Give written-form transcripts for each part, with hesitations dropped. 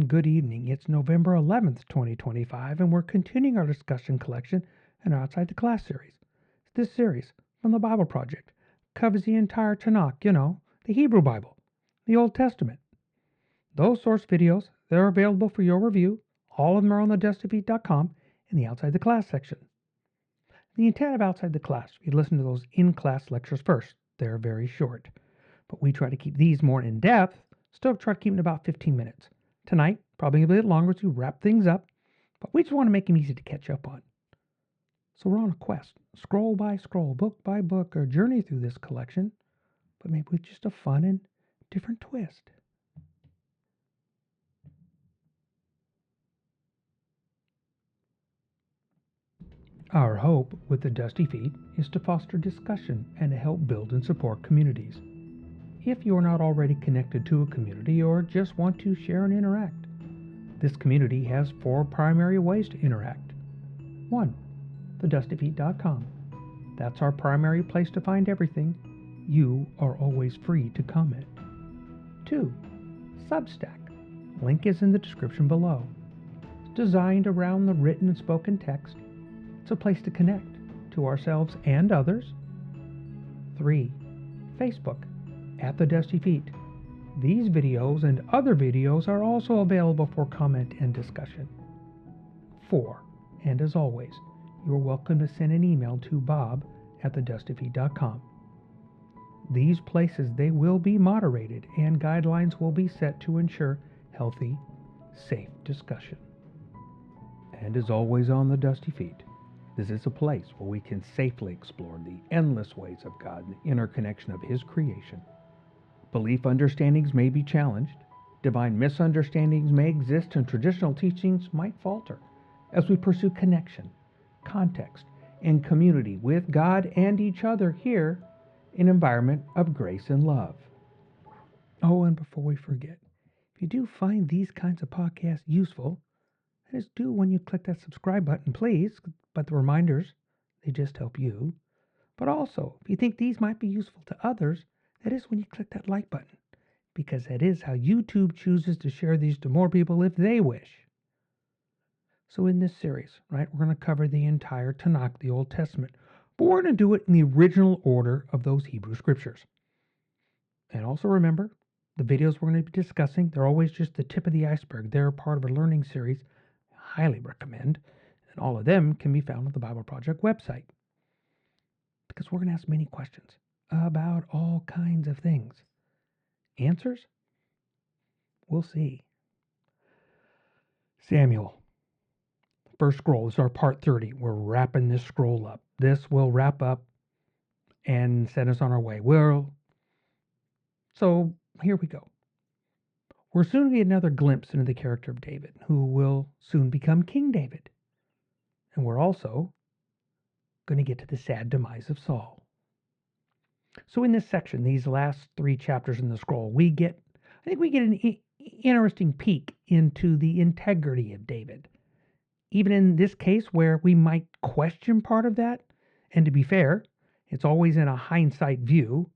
and good evening. It's November 11th, 2025, and we're continuing our discussion collection in our Outside the Class series. This series, from the Bible Project, covers the entire TaNaK, the Hebrew Bible, the Old Testament. Those source videos, they're available for your review. All of them are on TheDustyFeet.com in the Outside the Class section. The intent of Outside the Class, you listen to those in-class lectures first. They're very short, but we try to keep these more in-depth. Still try to keep them about 15 minutes. Tonight, probably a bit longer as we wrap things up, but we just want to make them easy to catch up on. So we're on a quest, scroll by scroll, book by book, or journey through this collection, but maybe with just a fun and different twist. Our hope with the Dusty Feet is to foster discussion and to help build and support communities. If you are not already connected to a community or just want to share and interact, this community has 4 primary ways to interact. 1. TheDustyFeet.com. That's our primary place to find everything. You are always free to comment. 2. Substack. Link is in the description below. It's designed around the written and spoken text. It's a place to connect to ourselves and others. 3. Facebook. At the Dusty Feet. These videos and other videos are also available for comment and discussion. 4. And as always, you're welcome to send an email to bob@thedustyfeet.com. These places, they will be moderated and guidelines will be set to ensure healthy, safe discussion. And as always on the Dusty Feet, this is a place where we can safely explore the endless ways of God and the interconnection of His creation. Belief understandings may be challenged, divine misunderstandings may exist, and traditional teachings might falter as we pursue connection, context, and community with God and each other here in an environment of grace and love. Oh, and before we forget, if you do find these kinds of podcasts useful, just do when you click that subscribe button, please. But the reminders, they just help you. But also, if you think these might be useful to others, that is when you click that like button, because that is how YouTube chooses to share these to more people if they wish. So in this series, we're going to cover the entire TaNaK, the Old Testament, but we're going to do it in the original order of those Hebrew scriptures. And also remember, the videos we're going to be discussing, they're always just the tip of the iceberg. They're part of a learning series I highly recommend, and all of them can be found on the Bible Project website. Because we're going to ask many questions about all kinds of things. Answers? We'll see. Samuel. First scroll. This is our part 30. We're wrapping this scroll up. This will wrap up and send us on our way. So here we go. We're soon going to get another glimpse into the character of David, who will soon become King David. And we're also going to get to the sad demise of Saul. So in this section, these last 3 chapters in the scroll, I think we get an interesting peek into the integrity of David. Even in this case where we might question part of that, and to be fair, it's always in a hindsight view,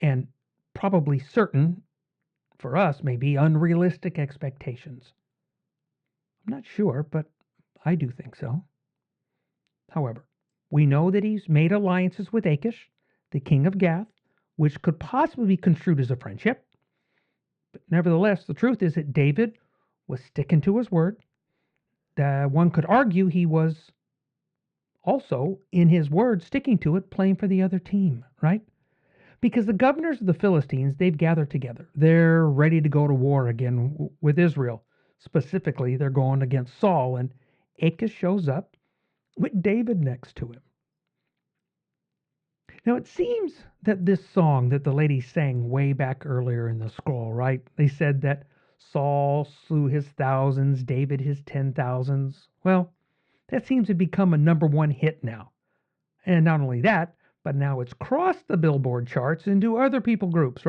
and probably certain, for us, maybe unrealistic expectations. I'm not sure, but I do think so. However, we know that he's made alliances with Achish, the king of Gath, which could possibly be construed as a friendship. But nevertheless, the truth is that David was sticking to his word. One could argue he was also, in his word, sticking to it, playing for the other team, right? Because the governors of the Philistines, they've gathered together. They're ready to go to war again with Israel. Specifically, they're going against Saul, and Achish shows up with David next to him. Now, it seems that this song that the ladies sang way back earlier in the scroll, they said that Saul slew his thousands, David his 10,000s. Well, that seems to become a #1 hit now. And not only that, but now it's crossed the Billboard charts into other people groups,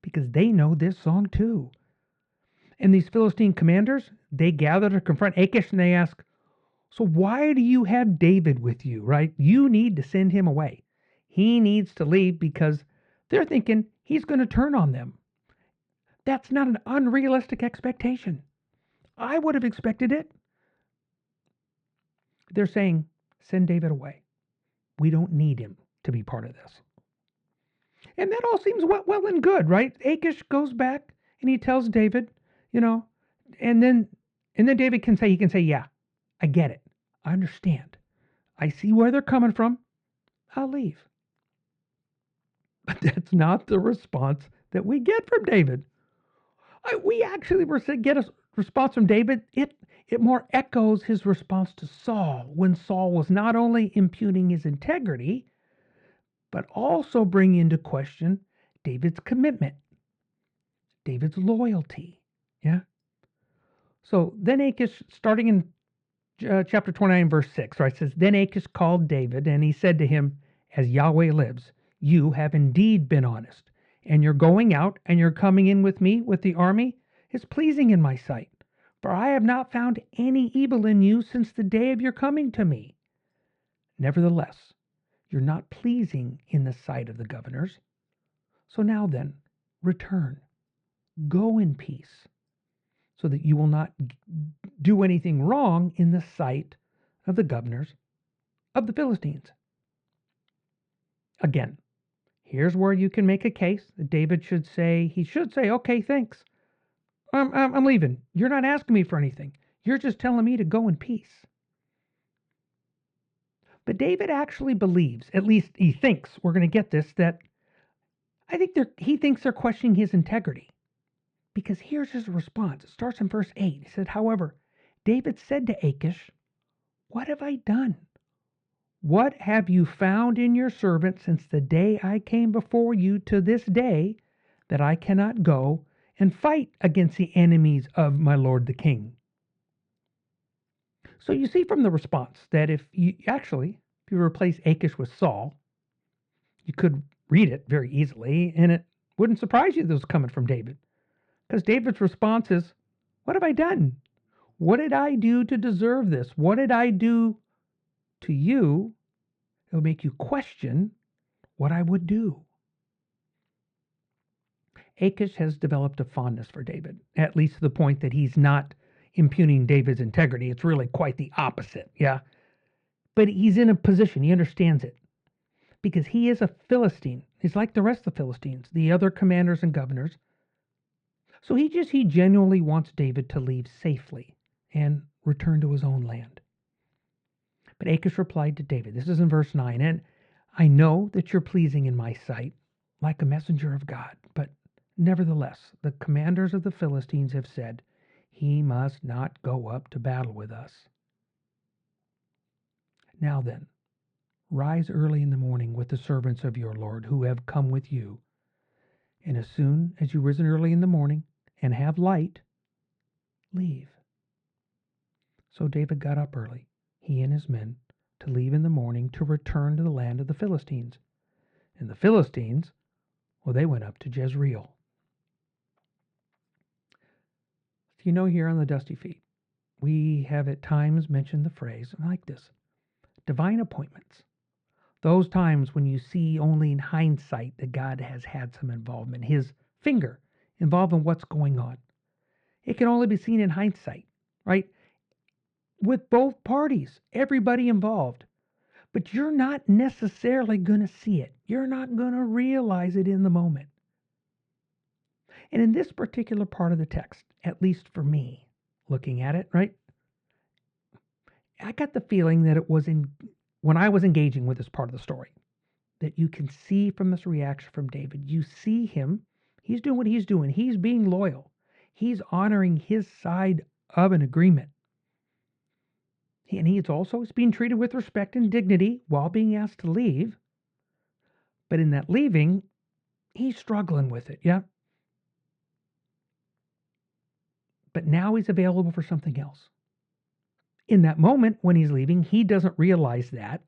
because they know this song too. And these Philistine commanders, they gather to confront Achish and they ask, so why do you have David with you, You need to send him away. He needs to leave because they're thinking he's going to turn on them. That's not an unrealistic expectation. I would have expected it. They're saying, send David away. We don't need him to be part of this. And that all seems well and good, right? Achish goes back and he tells David, you know, and then David can say, yeah, I get it. I understand. I see where they're coming from. I'll leave. But that's not the response that we get from David. We actually get a response from David. It more echoes his response to Saul when Saul was not only impugning his integrity, but also bringing into question David's commitment, David's loyalty. Yeah. So then Achish, starting in chapter 29, verse 6, right, says, Then Achish called David, and he said to him, As Yahweh lives, you have indeed been honest, and your going out and your coming in with me with the army is pleasing in my sight. For I have not found any evil in you since the day of your coming to me. Nevertheless, you're not pleasing in the sight of the governors. So now then, return, go in peace, so that you will not do anything wrong in the sight of the governors of the Philistines. Again, here's where you can make a case that David should say, okay, thanks. I'm leaving. You're not asking me for anything. You're just telling me to go in peace. But David actually believes, at least he thinks, we're going to get this, that he thinks they're questioning his integrity. Because here's his response. It starts in verse 8. He said, However, David said to Achish, What have I done? What have you found in your servant since the day I came before you to this day, that I cannot go and fight against the enemies of my lord the king? So you see from the response that if you replace Achish with Saul, you could read it very easily, and it wouldn't surprise you that it was coming from David. Because David's response is, What have I done? What did I do to deserve this? What did I do to you? It'll make you question what I would do. Achish has developed a fondness for David, at least to the point that he's not impugning David's integrity. It's really quite the opposite, yeah? But he's in a position, he understands it, because he is a Philistine. He's like the rest of the Philistines, the other commanders and governors. So he genuinely wants David to leave safely and return to his own land. But Achish replied to David, this is in verse 9, And I know that you're pleasing in my sight, like a messenger of God. But nevertheless, the commanders of the Philistines have said, He must not go up to battle with us. Now then, rise early in the morning with the servants of your Lord who have come with you. And as soon as you've risen early in the morning and have light, leave. So David got up early, he and his men, to leave in the morning to return to the land of the Philistines. And the Philistines, they went up to Jezreel. So here on the Dusty Feet, we have at times mentioned the phrase like this, divine appointments. Those times when you see only in hindsight that God has had some involvement, his finger involved in what's going on. It can only be seen in hindsight, right? With both parties, everybody involved. But you're not necessarily going to see it. You're not going to realize it in the moment. And in this particular part of the text, at least for me, looking at it, right? I got the feeling that it was when I was engaging with this part of the story, that you can see from this reaction from David, you see him, he's doing what he's doing. He's being loyal. He's honoring his side of an agreement. And he's being treated with respect and dignity while being asked to leave. But in that leaving, he's struggling with it, yeah? But now he's available for something else. In that moment when he's leaving, he doesn't realize that.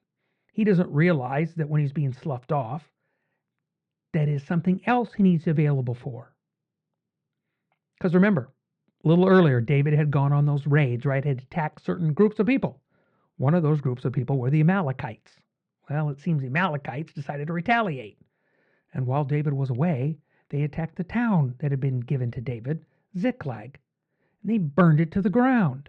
He doesn't realize that when he's being sloughed off, that is something else he needs available for. Because remember, a little earlier, David had gone on those raids, right? Had attacked certain groups of people. One of those groups of people were the Amalekites. Well, it seems the Amalekites decided to retaliate. And while David was away, they attacked the town that had been given to David, Ziklag. and they burned it to the ground.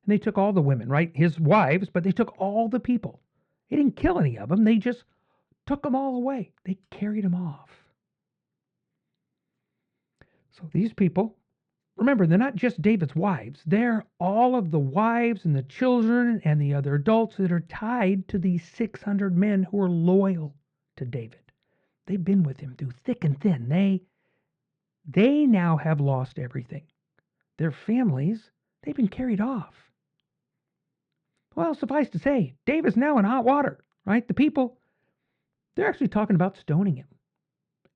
And they took all the women, right? His wives, but they took all the people. They didn't kill any of them. They just took them all away. They carried them off. So these people, remember, they're not just David's wives. They're all of the wives and the children and the other adults that are tied to these 600 men who are loyal to David. They've been with him through thick and thin. They now have lost everything. Their families, they've been carried off. Well, suffice to say, David's now in hot water, right? The people, they're actually talking about stoning him.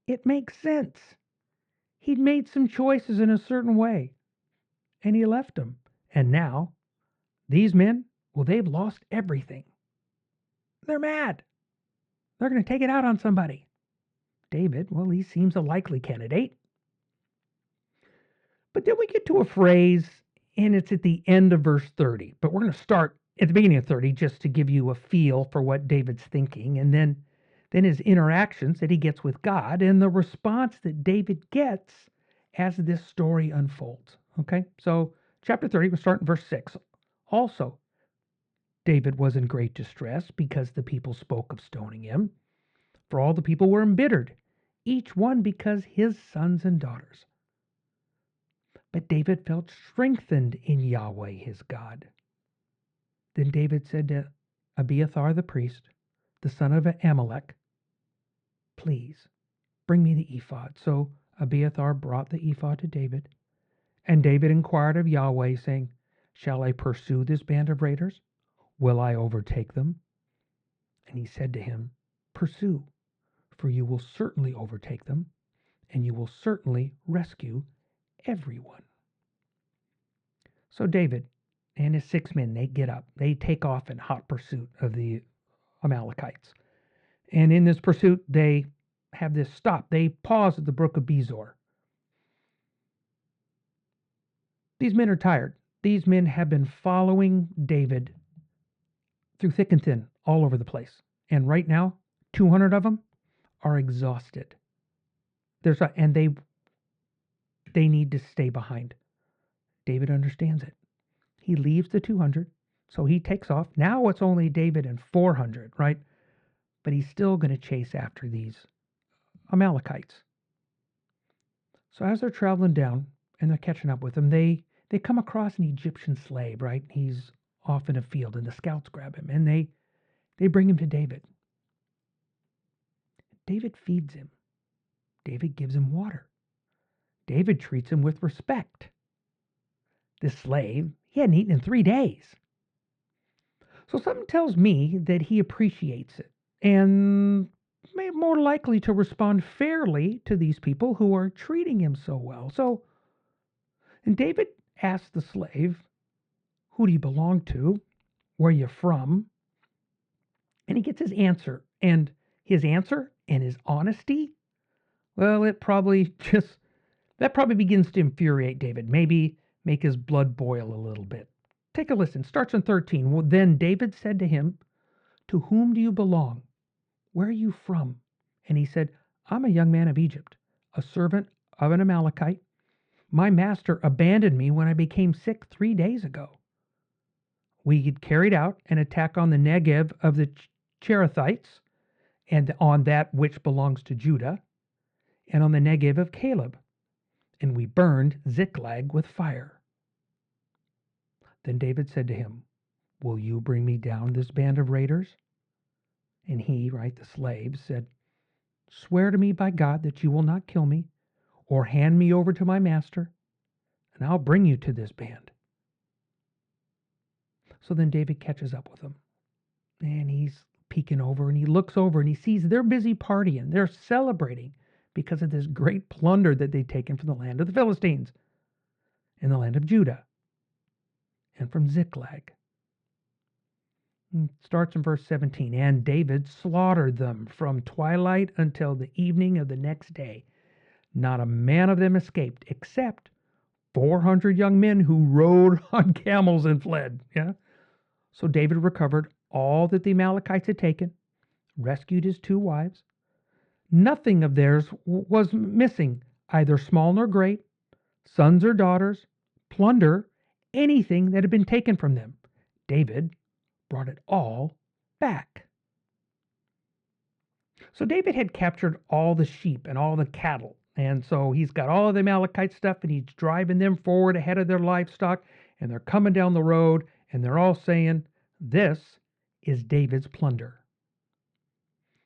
It makes sense. He'd made some choices in a certain way, and he left them. And now, these men, well, they've lost everything. They're mad. They're going to take it out on somebody. David, well, he seems a likely candidate. But then we get to a phrase, and it's at the end of verse 30. But we're going to start at the beginning of 30 just to give you a feel for what David's thinking, and then his interactions that he gets with God, and the response that David gets as this story unfolds. Okay, so chapter 30, we'll start in verse 6. Also, David was in great distress because the people spoke of stoning him, for all the people were embittered, each one because his sons and daughters. But David felt strengthened in Yahweh his God. Then David said to Abiathar the priest, the son of Amalek, please bring me the ephod. So Abiathar brought the ephod to David. And David inquired of Yahweh, saying, shall I pursue this band of raiders? Will I overtake them? And he said to him, pursue, for you will certainly overtake them, and you will certainly rescue everyone. So David and his 6 men, they get up. They take off in hot pursuit of the Amalekites. And in this pursuit, they have this stop. They pause at the brook of Bezor. These men are tired. These men have been following David through thick and thin, all over the place. And right now, 200 of them are exhausted. And they need to stay behind. David understands it. He leaves the 200, so he takes off. Now it's only David and 400, right? But he's still going to chase after these Amalekites. So as they're traveling down and they're catching up with them, they come across an Egyptian slave, right? He's off in a field, and the scouts grab him, and they bring him to David. David feeds him. David gives him water. David treats him with respect. This slave, he hadn't eaten in 3 days. So something tells me that he appreciates it and may be more likely to respond fairly to these people who are treating him so well. And David asks the slave, who do you belong to? Where are you from? And he gets his answer. And his answer and his honesty, well, that probably begins to infuriate David. Maybe make his blood boil a little bit. Take a listen. Starts in 13. Well, then David said to him, to whom do you belong? Where are you from? And he said, I'm a young man of Egypt, a servant of an Amalekite. My master abandoned me when I became sick 3 days ago. We had carried out an attack on the Negev of the Cherethites, and on that which belongs to Judah, and on the Negev of Caleb. And we burned Ziklag with fire. Then David said to him, will you bring me down this band of raiders? And he, right, the slave, said, swear to me by God that you will not kill me, or hand me over to my master, and I'll bring you to this band. So then David catches up with them, and he's peeking over, and he looks over, and he sees they're busy partying. They're celebrating because of this great plunder that they'd taken from the land of the Philistines, in the land of Judah, and from Ziklag. It starts in verse 17. And David slaughtered them from twilight until the evening of the next day. Not a man of them escaped, except 400 young men who rode on camels and fled. Yeah. So David recovered all that the Amalekites had taken, rescued his 2 wives. Nothing of theirs was missing, either small nor great, sons or daughters, plunder anything that had been taken from them. David brought it all back. So David had captured all the sheep and all the cattle. And so he's got all of the Amalekite stuff and he's driving them forward ahead of their livestock. And they're coming down the road and they're all saying, "This is David's plunder."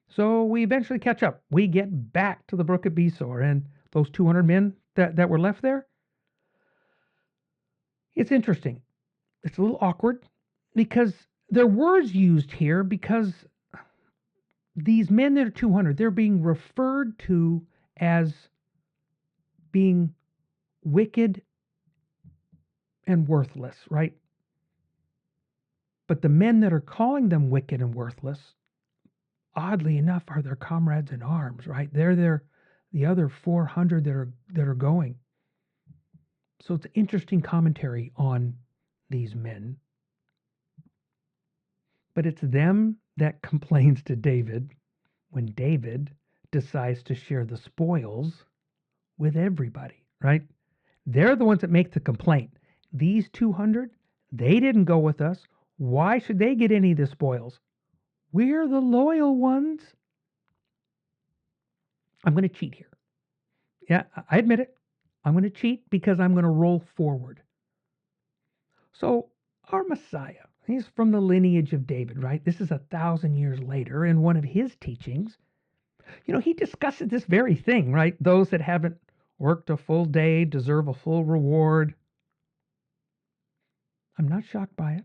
So we eventually catch up. We get back to the brook at Besor, and those 200 men that were left there. It's interesting. It's a little awkward because there are words used here because these men that are 200, they're being referred to as being wicked and worthless, right? But the men that are calling them wicked and worthless, oddly enough, are their comrades in arms, right? They're the other 400 that are going. So it's interesting commentary on these men. But it's them that complains to David when David decides to share the spoils with everybody, right? They're the ones that make the complaint. These 200, they didn't go with us. Why should they get any of the spoils? We're the loyal ones. I'm going to cheat here. Yeah, I admit it. I'm going to cheat because I'm going to roll forward. So our Messiah, he's from the lineage of David, right? This is 1,000 years later. In one of his teachings, he discusses this very thing, right? Those that haven't worked a full day deserve a full reward. I'm not shocked by it.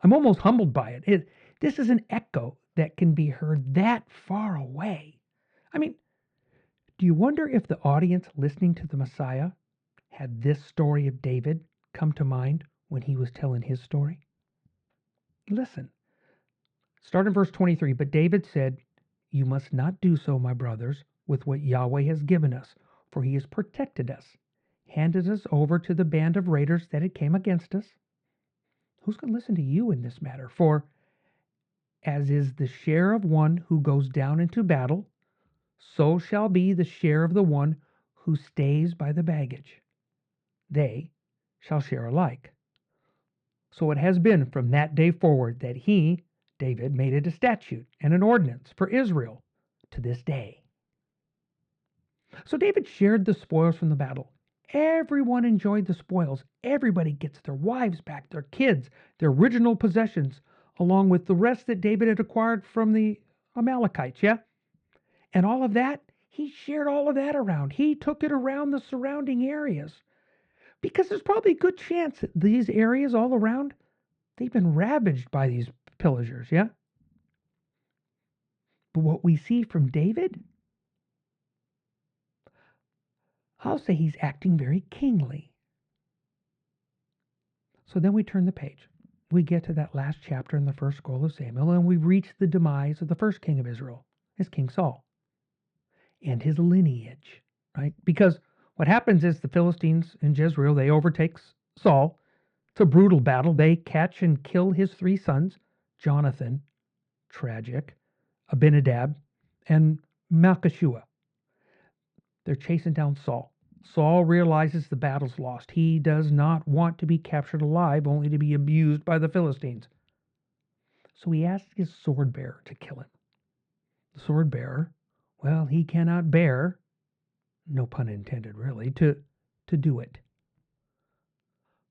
I'm almost humbled by it. This is an echo that can be heard that far away. I mean, do you wonder if the audience listening to the Messiah had this story of David come to mind when he was telling his story? Listen. Start in verse 23. But David said, "You must not do so, my brothers, with what Yahweh has given us, for he has protected us, handed us over to the band of raiders that had came against us." Who's going to listen to you in this matter? For as is the share of one who goes down into battle, so shall be the share of the one who stays by the baggage. They shall share alike. So it has been from that day forward that he, David, made it a statute and an ordinance for Israel to this day. So David shared the spoils from the battle. Everyone enjoyed the spoils. Everybody gets their wives back, their kids, their original possessions, along with the rest that David had acquired from the Amalekites, yeah? And all of that, he shared all of that around. He took it around the surrounding areas. Because there's probably a good chance that these areas all around, they've been ravaged by these pillagers, yeah? But what we see from David, I'll say he's acting very kingly. So then we turn the page. We get to that last chapter in the first scroll of Samuel, and we reach the demise of the first king of Israel, as King Saul, and his lineage, right? Because what happens is the Philistines in Jezreel, they overtake Saul. It's a brutal battle. They catch and kill his 3 sons, Jonathan, tragic, Abinadab, and Malchishua. They're chasing down Saul. Saul realizes the battle's lost. He does not want to be captured alive, only to be abused by the Philistines. So he asks his sword bearer to kill him. The sword bearer, well, he cannot bear, no pun intended really, to do it.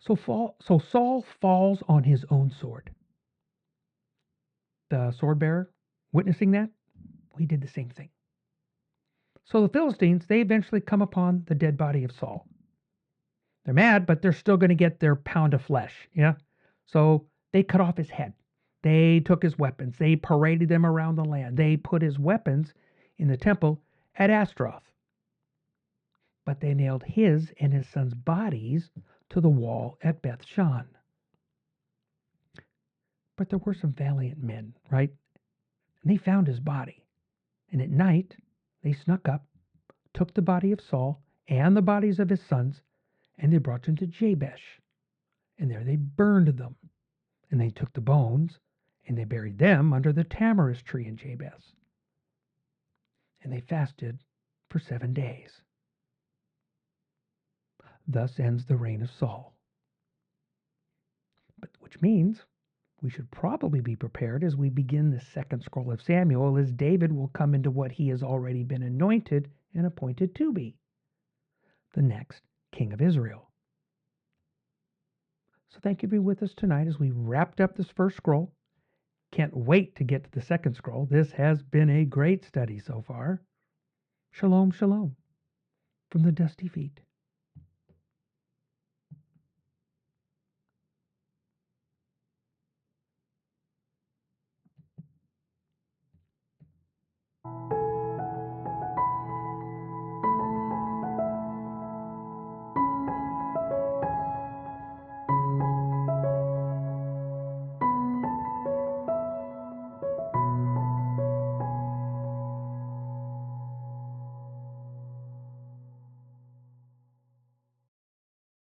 So Saul falls on his own sword. The sword bearer, witnessing that, he did the same thing. So the Philistines, they eventually come upon the dead body of Saul. They're mad, but they're still going to get their pound of flesh, yeah? So they cut off his head. They took his weapons. They paraded them around the land. They put his weapons in the temple at Ashtaroth. But they nailed his and his son's bodies to the wall at Beth Shan. But there were some valiant men, right? And they found his body. And at night, they snuck up, took the body of Saul and the bodies of his sons, and they brought them to Jabesh. And there they burned them. And they took the bones, and they buried them under the tamarisk tree in Jabesh. And they fasted for 7 days. Thus ends the reign of Saul. which means we should probably be prepared as we begin the second scroll of Samuel, as David will come into what he has already been anointed and appointed to be, the next king of Israel. So thank you for being with us tonight as we wrapped up this first scroll. Can't wait to get to the second scroll. This has been a great study so far. Shalom, shalom from the Dusty Feet.